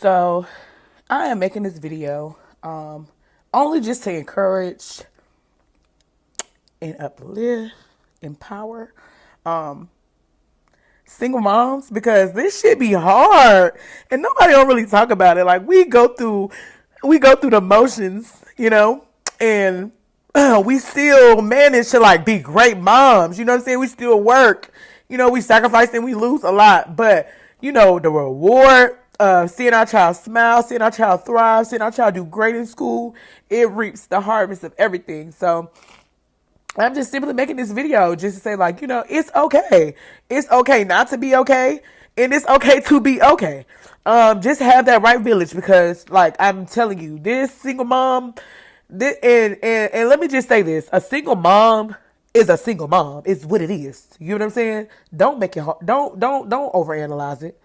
So I am making this video only just to encourage and uplift, empower single moms because this shit be hard and nobody don't really talk about it. Like we go through the motions, and we still manage to like be great moms. You know what I'm saying? We still work. We sacrifice and we lose a lot, but the reward of seeing our child smile, seeing our child thrive, seeing our child do great in school, it reaps the harvest of everything. So I'm just simply making this video just to say, like, it's okay. It's okay not to be okay. And it's okay to be okay. Just have that right village because, like, I'm telling you, this single mom, and let me just say this. A single mom is a single mom. It's what it is. You know what I'm saying? Don't make it hard. Don't overanalyze it.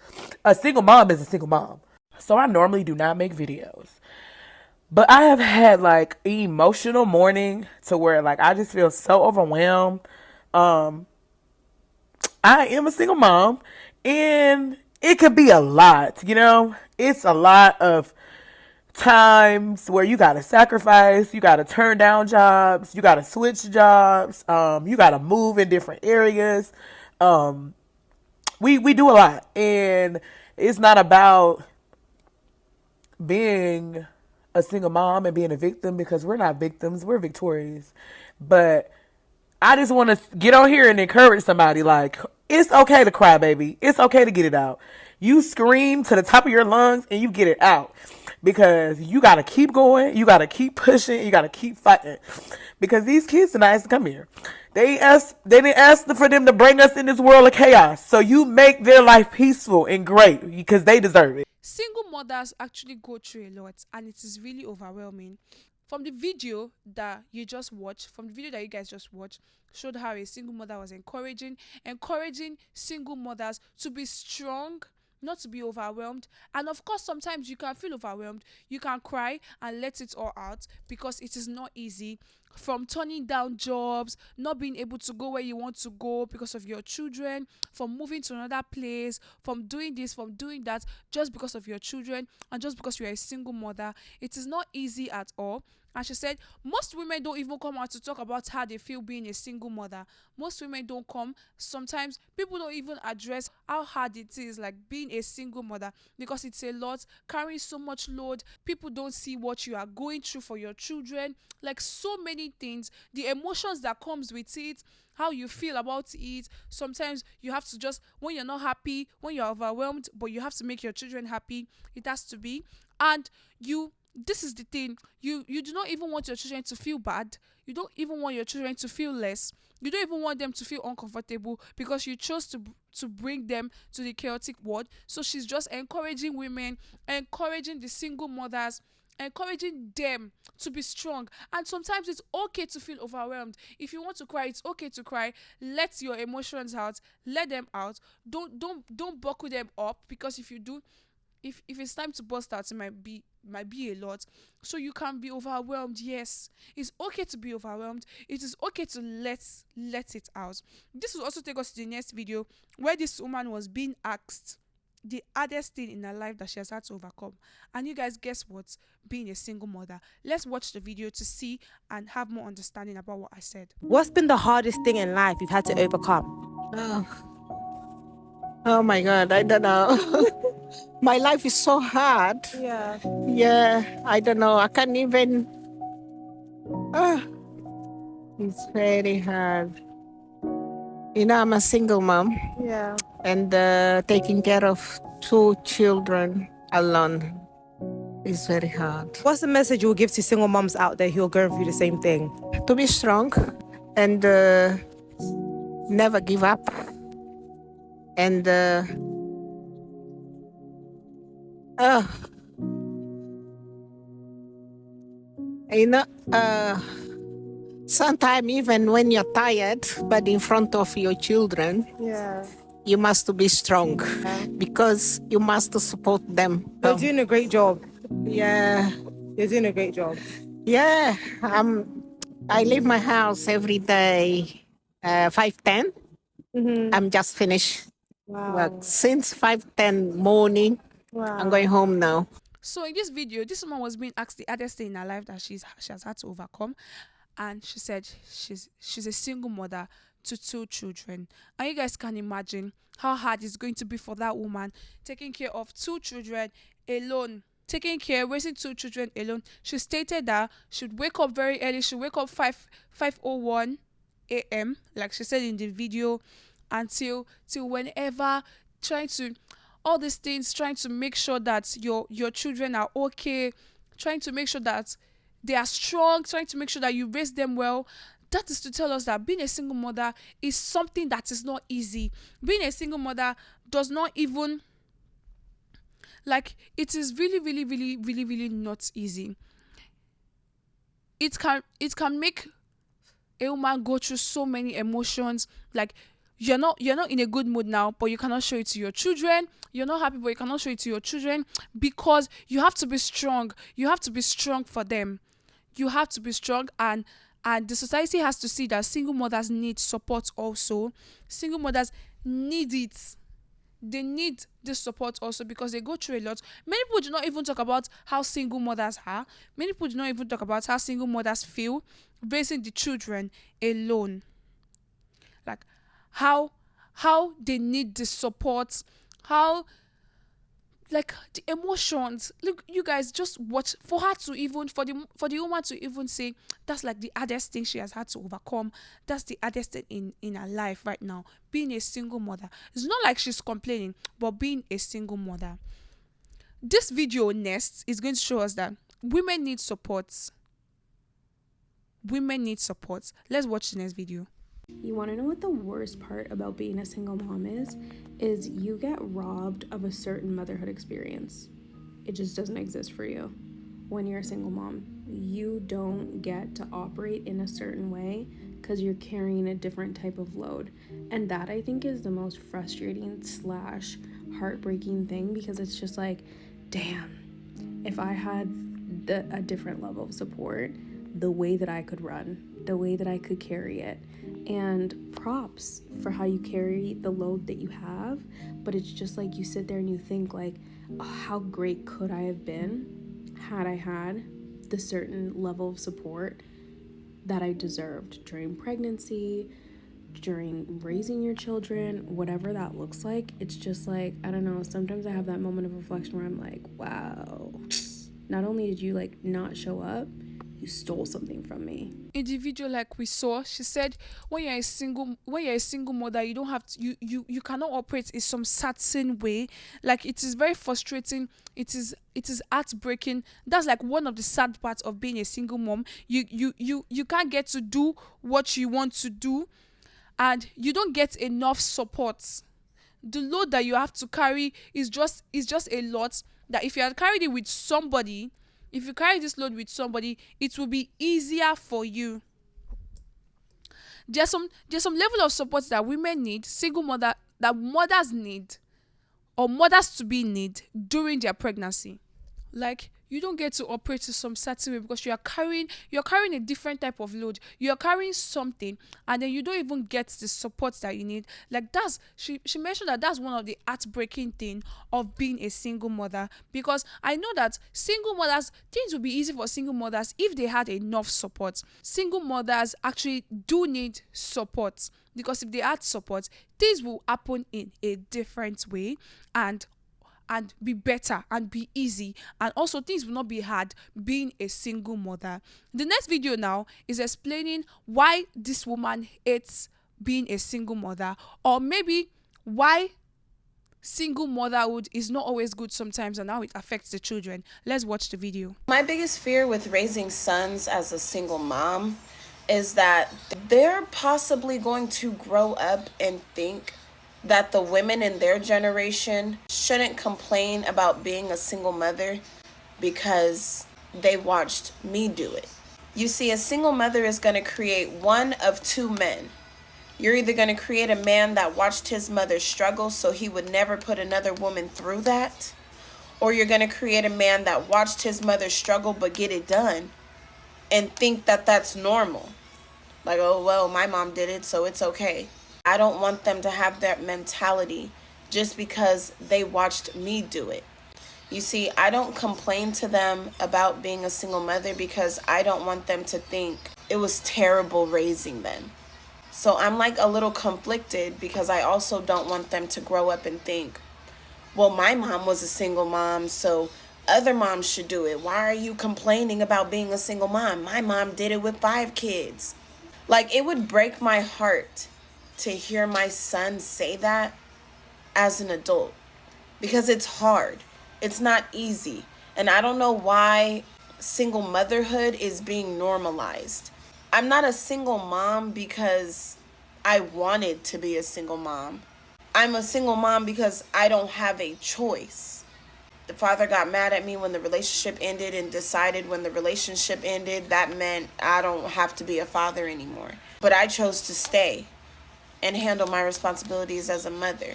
A single mom is a single mom. So I normally do not make videos. But I have had like emotional morning to where like I just feel so overwhelmed. Um, I am a single mom and it could be a lot. It's a lot of times where you gotta sacrifice, you gotta turn down jobs, you gotta switch jobs, you gotta move in different areas. Um, we do a lot and it's not about being a single mom and being a victim because we're not victims, we're victorious. But I just want to get on here and encourage somebody like, it's okay to cry, baby. It's okay to get it out. You scream to the top of your lungs and you get it out because you got to keep going. You got to keep pushing. You got to keep fighting because these kids didn't ask to come here. They didn't ask for them to bring us in this world of chaos. So you make their life peaceful and great because they deserve it. Single mothers actually go through a lot and it is really overwhelming. From the video that you just watched, from the video that you guys just watched, showed how a single mother was encouraging single mothers to be strong, not to be overwhelmed. And of course, sometimes you can feel overwhelmed. You can cry and let it all out because it is not easy. From turning down jobs, not being able to go where you want to go because of your children, from moving to another place, from doing this, from doing that, just because of your children and just because you're a single mother. It is not easy at all. And she said, most women don't even come out to talk about how they feel being a single mother. Most women don't come. Sometimes people don't even address how hard it is, like being a single mother, because it's a lot, carrying so much load. People don't see what you are going through for your children, like so many things, the emotions that comes with it, how you feel about it. Sometimes you have to just, when you're not happy, when you're overwhelmed, but you have to make your children happy, it has to be. And you this is the thing, you do not even want your children to feel bad. You don't even want your children to feel less. You don't even want them to feel uncomfortable because you chose to bring them to the chaotic world. So she's just encouraging women, encouraging the single mothers, encouraging them to be strong. And sometimes it's okay to feel overwhelmed. If you want to cry, it's okay to cry. Let your emotions out, let them out. Don't buckle them up, because if you do, if it's time to burst out, it might be a lot. So you can be overwhelmed. Yes, it's okay to be overwhelmed. It is okay to let it out. This will also take us to the next video where this woman was being asked the hardest thing in her life that she has had to overcome. And you guys, guess what? Being a single mother. Let's watch the video to see and have more understanding about what I said. What's been the hardest thing in life you've had to overcome? Oh my God, I don't know. My life is so hard. Yeah. Yeah, I don't know. I can't even. Ah, it's very hard. I'm a single mom Yeah. and taking care of two children alone is very hard. What's the message you'll give to single moms out there who are going through the same thing? To be strong and never give up. And uh, you know, sometimes even when you're tired, but in front of your children, Yeah. you must be strong because you must support them. You're doing a great job. Yeah, You're doing a great job. yeah. I leave my house every day 5:10. I'm just finished Wow. work since 5:10 morning I'm going home now. So in this video, this woman was being asked the hardest thing in her life that she has had to overcome, and she said she's a single mother to 2 children. And you guys can imagine how hard it's going to be for that woman taking care of 2 children alone. Taking care, raising 2 children alone. She stated that she'd wake up very early. She'd wake up 5:01 a.m. like she said in the video, until till whenever, trying to all these things, trying to make sure that your children are okay, trying to make sure that they are strong, trying to make sure that you raise them well. That is to tell us that being a single mother is something that is not easy. Being a single mother does not even, like, it is really, really, really, really, really not easy. It can make a woman go through so many emotions. Like, you're not in a good mood now, but you cannot show it to your children. You're not happy, but you cannot show it to your children, because you have to be strong. You have to be strong for them. You have to be strong, and the society has to see that single mothers need support also. Single mothers need it. They need this support also, because they go through a lot. Many people do not even talk about how single mothers are. Many people do not even talk about how single mothers feel raising the children alone. Like, how they need the support, how, like, the emotions. Look, you guys, just watch. For her to even, for the woman to even say that's like the hardest thing she has had to overcome, that's the hardest thing in her life right now, being a single mother. It's not like she's complaining, but being a single mother. This video next is going to show us that women need support. Women need support. Let's watch the next video. You want to know what the worst part about being a single mom is you get robbed of a certain motherhood experience. It just doesn't exist for you when you're a single mom. You don't get to operate in a certain way because you're carrying a different type of load. And that, I think, is the most frustrating / heartbreaking thing, because it's just like, damn, if I had a different level of support, the way that I could run, the way that I could carry it. And props for how you carry the load that you have, but it's just like you sit there and you think like, oh, how great could I have been had I had the certain level of support that I deserved during pregnancy, during raising your children, whatever that looks like. It's just like, I don't know, sometimes I have that moment of reflection where I'm like, wow, not only did you like not show up, you stole something from me. In the video, like we saw, she said when you're a single mother, you don't have to, you cannot operate in some certain way. Like, it is very frustrating. It is heartbreaking. That's like one of the sad parts of being a single mom. You can't get to do what you want to do, and you don't get enough support. The load that you have to carry is just a lot, that if you had carried it with somebody, if you carry this load with somebody, it will be easier for you. There's some level of support that women need, that mothers need, or mothers to be need during their pregnancy. Like, you don't get to operate in some certain way because you're carrying a different type of load. You're carrying something, and then you don't even get the support that you need. Like, she mentioned that that's one of the heartbreaking thing of being a single mother, because I know that single mothers, things would be easy for single mothers if they had enough support. Single mothers actually do need support, because if they had support, things will happen in a different way, and be better and be easy, and also things will not be hard being a single mother. The next video now is explaining why this woman hates being a single mother, or maybe why single motherhood is not always good sometimes, and how it affects the children. Let's watch the video. My biggest fear with raising sons as a single mom is that they're possibly going to grow up and think that the women in their generation shouldn't complain about being a single mother because they watched me do it. You see, a single mother is going to create one of two men. You're either going to create a man that watched his mother struggle so he would never put another woman through that, or you're going to create a man that watched his mother struggle but get it done and think that that's normal. Like, oh, well, my mom did it, so it's okay. I don't want them to have that mentality just because they watched me do it. You see, I don't complain to them about being a single mother because I don't want them to think it was terrible raising them. So I'm like a little conflicted because I also don't want them to grow up and think, well, my mom was a single mom, so other moms should do it. Why are you complaining about being a single mom? My mom did it with 5 kids. Like, it would break my heart to hear my son say that as an adult because it's hard. It's not easy. And I don't know why single motherhood is being normalized. I'm not a single mom because I wanted to be a single mom. I'm a single mom because I don't have a choice. The father got mad at me when the relationship ended and decided when the relationship ended, that meant I don't have to be a father anymore. But I chose to stay and handle my responsibilities as a mother.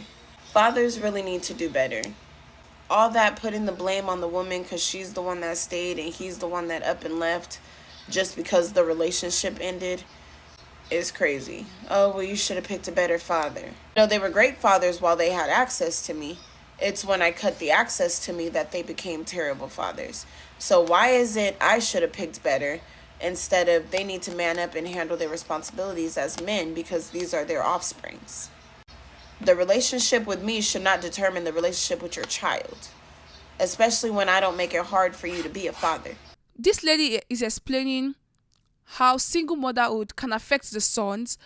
Fathers really need to do better. All that putting the blame on the woman because she's the one that stayed and he's the one that up and left just because the relationship ended is crazy. Oh, well, you should have picked a better father. No, they were great fathers while they had access to me. It's when I cut the access to me that they became terrible fathers. So why is it I should have picked better instead of they need to man up and handle their responsibilities as men because these are their offsprings? The relationship with me should not determine the relationship with your child, especially when I don't make it hard for you to be a father. This lady is explaining how single motherhood can affect the sons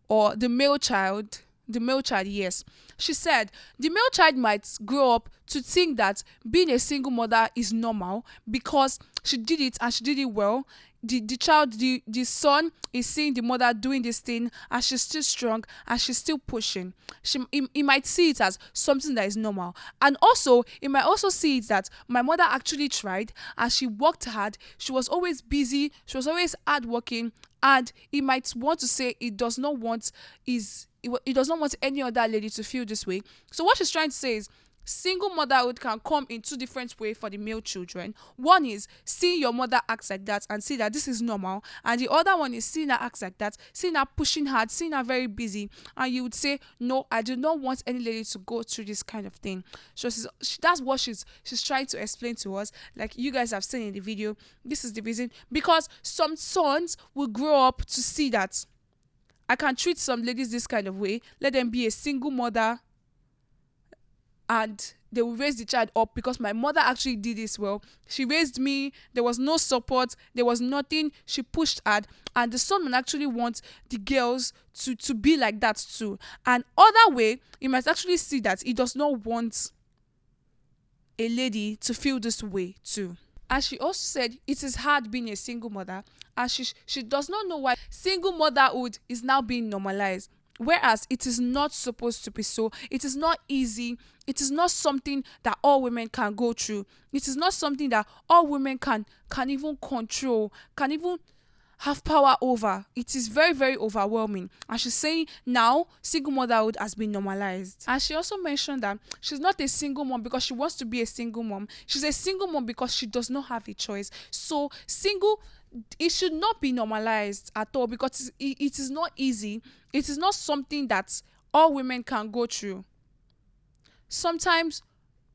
or the male child. The male child, yes. She said the male child might grow up to think that being a single mother is normal because she did it and she did it well. The son is seeing the mother doing this thing and she's still strong and she's still pushing. He might see it as something that is normal. And also, he might also see it that my mother actually tried and she worked hard. She was always busy. She was always hardworking. And he might want to say he does not want any other lady to feel this way. So what she's trying to say is single motherhood can come in 2 different ways for the male children. One is seeing your mother act like that and see that this is normal, and the other one is seeing her act like that, seeing her pushing hard, seeing her very busy, and you would say, no, I do not want any lady to go through this kind of thing. So that's what she's trying to explain to us. Like you guys have seen in the video, this is the reason, because some sons will grow up to see that I can treat some ladies this kind of way, let them be a single mother, and they will raise the child up because my mother actually did this well. She raised me. There was no support. There was nothing. She pushed hard. And the son will actually want the girls to be like that too. And other way, you might actually see that he does not want a lady to feel this way too. And she also said it is hard being a single mother. And she does not know why single motherhood is now being normalized. Whereas it is not supposed to be so. It is not easy. It is not something that all women can go through. It is not something that all women can even control, can even have power over. It is very, very overwhelming. And she's saying now single motherhood has been normalized. And she also mentioned that she's not a single mom because she wants to be a single mom. She's a single mom because she does not have a choice. So it should not be normalized at all because it is not easy. It is not something that all women can go through. Sometimes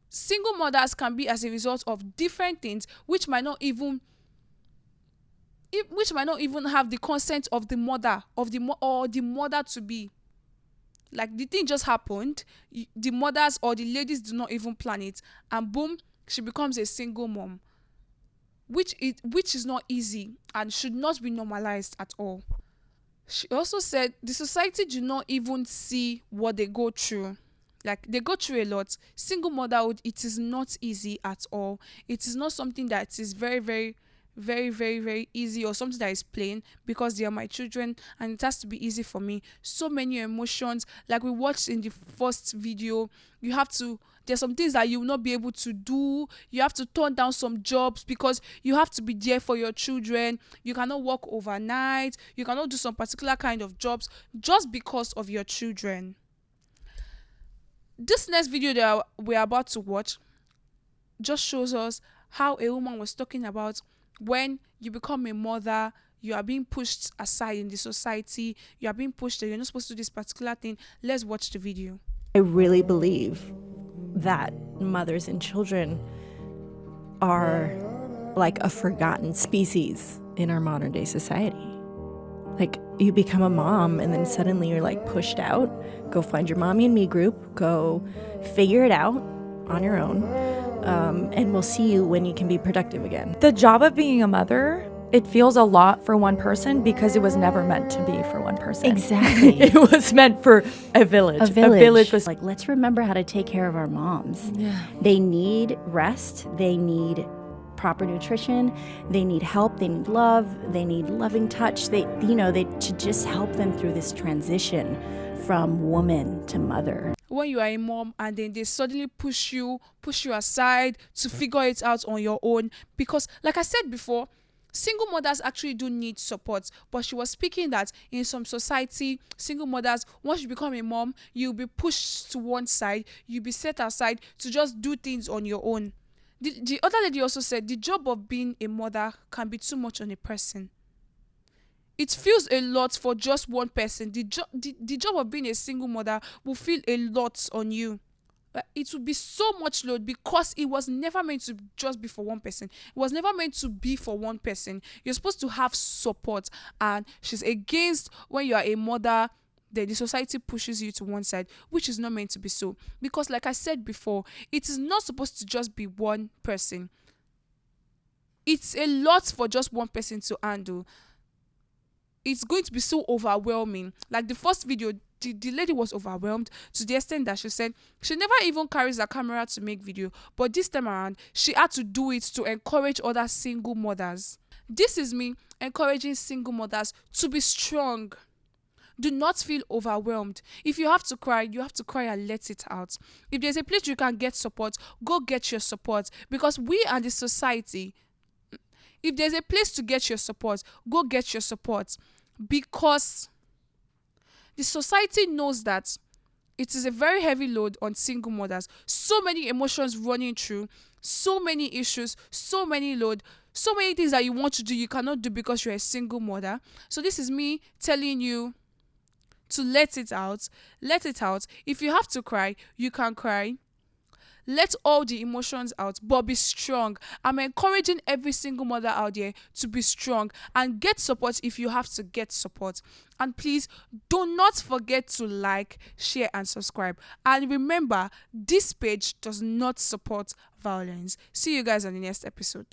single mothers can be as a result of different things which might not even have the consent of the mother or the mother to be. Like the thing just happened, the mothers or the ladies do not even plan it, and boom, she becomes a single mom. Which is not easy and should not be normalized at all. She also said the society do not even see what they go through. Like they go through a lot. Single motherhood, it is not easy at all. It is not something that is very, very, very, very, very easy or something that is plain because they are my children and it has to be easy for me. So many emotions. Like we watched in the first video, there's some things that you will not be able to do. You have to turn down some jobs because you have to be there for your children. You cannot work overnight. You cannot do some particular kind of jobs just because of your children. This next video that we're about to watch just shows us how a woman was talking about when you become a mother, you are being pushed aside in the society. You are being pushed that you're not supposed to do this particular thing. Let's watch the video. I really believe that mothers and children are like a forgotten species in our modern day society. Like, you become a mom and then suddenly you're like pushed out. Go find your mommy and me group. Go figure it out on your own. And we'll see you when you can be productive again. The job of being a mother, it feels a lot for one person because it was never meant to be for one person. Exactly. It was meant for a village. A village was like, let's remember how to take care of our moms. Yeah. They need rest. They need proper nutrition. They need help. They need love. They need loving touch. They to just help them through this transition from woman to mother. When you are a mom and then they suddenly push you aside to figure it out on your own, because like I said before, single mothers actually do need support. But she was speaking that in some society, single mothers, once you become a mom, you'll be pushed to one side, you'll be set aside to just do things on your own. The other lady also said the job of being a mother can be too much on a person. It feels a lot for just one person. The job of being a single mother will feel a lot on you. It will be so much load because it was never meant to just be for one person. It was never meant to be for one person. You're supposed to have support, and she's against when you are a mother, the society pushes you to one side, which is not meant to be so. Because like I said before, it is not supposed to just be one person. It's a lot for just one person to handle. It's going to be so overwhelming. Like the first video, the lady was overwhelmed to the extent that she said she never even carries a camera to make video, but this time around she had to do it to encourage other single mothers. This is me encouraging single mothers to be strong. Do not feel overwhelmed. If you have to cry, you have to cry and let it out. If there's a place you can get support, go get your support. Because we are the society. If there's a place to get your support, go get your support. Because the society knows that it is a very heavy load on single mothers. So many emotions running through, so many issues, so many load, so many things that you want to do, you cannot do because you're a single mother. So this is me telling you to let it out. Let it out. If you have to cry, you can cry. Let all the emotions out, but be strong. I'm encouraging every single mother out there to be strong and get support if you have to get support. And please do not forget to like, share, and subscribe. And remember, this page does not support violence. See you guys on the next episode.